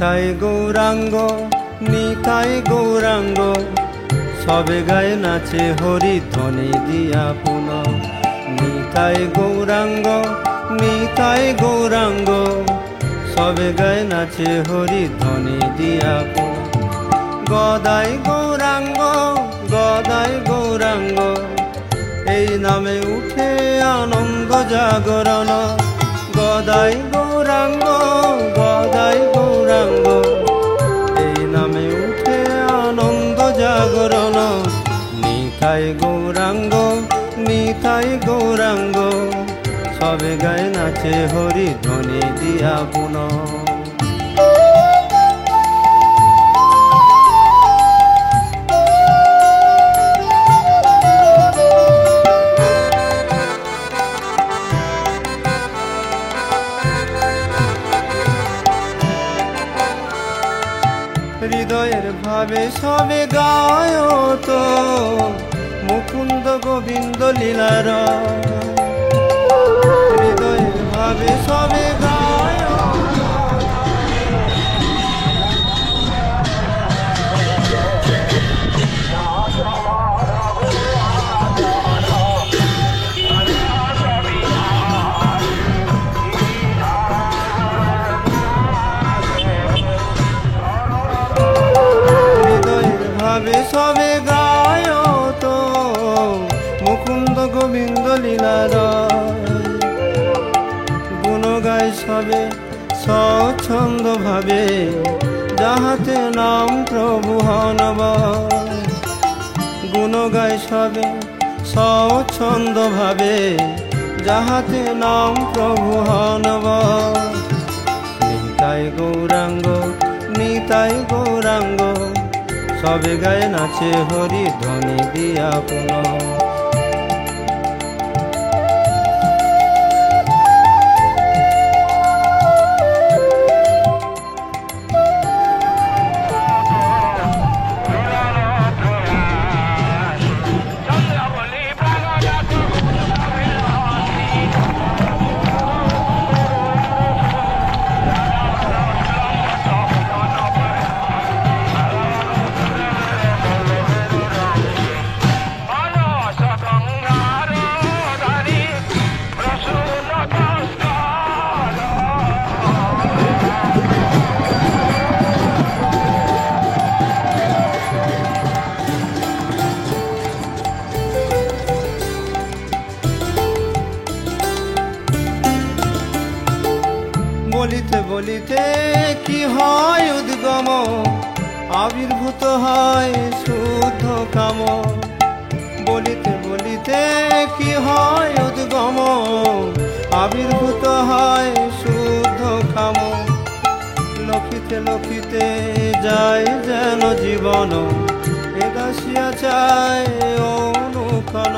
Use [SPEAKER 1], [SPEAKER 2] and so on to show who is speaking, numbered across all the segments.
[SPEAKER 1] নিতাই গৌরাঙ্গ নিতাই গৌরাঙ্গ সবে গায়ে নাচে হরি ধ্বনি দিয়া পুন। নিতাই গৌরাঙ্গ নিতাই গৌরাঙ্গ সবে গায়ে নাচে হরি ধ্বনি দিয়া পুন। গদাই গৌরাঙ্গ গদাই গৌরাঙ্গ এই নামে উঠে আনন্দ জাগরণ। গদাই গৌরাঙ্গ গদাই গৌরাঙ্গ এই নামে উঠে আনন্দ জাগরণ। নিতাই গৌরাঙ্গ নিতাই গৌরাঙ্গ সবে গায়ে নাচে হরি ধ্বনি দিয়া পুন। হৃদয়ের ভাবে সবে গায় তো মুকুন্দ গোবিন্দ লীলার। হৃদয়ের ভাবে সবে গায় সবে গায় তো মুকুন্দ গোবিন্দ লীলার। গুণ গায় সবে স্বচ্ছন্দ ভাবে যাহাতে নাম প্রভু হনব। গুণ গায় সবে স্বচ্ছন্দ ভাবে যাহাতে নাম প্রভু হনব। নিতাই গৌরাঙ্গ নিতাই গৌরাঙ্গ সবে গায়ে নাচে হরি ধ্বনি দিয়া পুন। বলিতে বলিতে কি হয় উদ্গম আবির্ভূত হয় শুদ্ধ কাম। বলিতে বলিতে কি হয় উদ্গম আবির্ভূত হয় শুদ্ধ কাম। লক্ষিতে লক্ষিতে যায় যেন জীবন এদাসিয়া চায় অনুক্ষণ।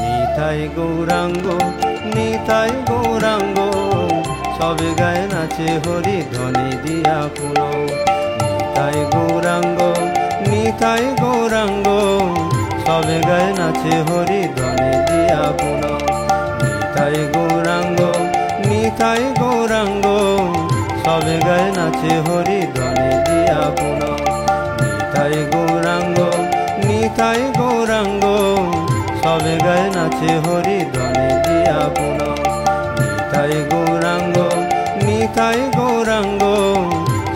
[SPEAKER 1] নিতাই গৌরাঙ্গ নিতাই গৌরাঙ্গ সবে গায়ে নাচে হরি ধ্বনি দিয়া পুন। নিতাই গৌরাঙ্গ নিতাই গৌরাঙ্গ সবে গায়ে নাচে হরি ধ্বনি দিয়া পুন। নিতাই গৌরাঙ্গ নিতাই গৌরাঙ্গ সবে গায়ে নাচে হরি ধ্বনি দিয়া পুন। নিতাই গৌরাঙ্গ নিতাই গৌরাঙ্গ, সবে গায়ে নাচে হরি ধ্বনি দিয়া পুন। নিতাই গৌরাঙ্গ নিতাই গৌরাঙ্গ,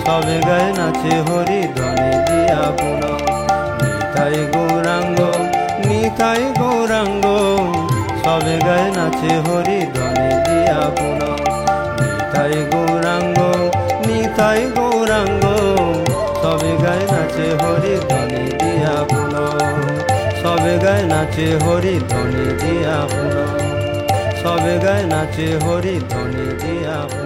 [SPEAKER 1] সবে গায়ে নাচে হরি ধ্বনি দিয়া পুন। নিতাই গৌরাঙ্গ নিতাই গৌরাঙ্গ, সবে গায়ে নাচে হরি ধ্বনি দিয়া পুন। নিতাই গৌরাঙ্গ নিতাই গৌরাঙ্গ, সবে গায়ে নাচে হরি ধ্বনি দিয়া পুন। সবে গায়ে নাচে হরি ধ্বনি দিয়া পুন। সবে গায়ে নাচে হরি ধ্বনি দিয়া পুন।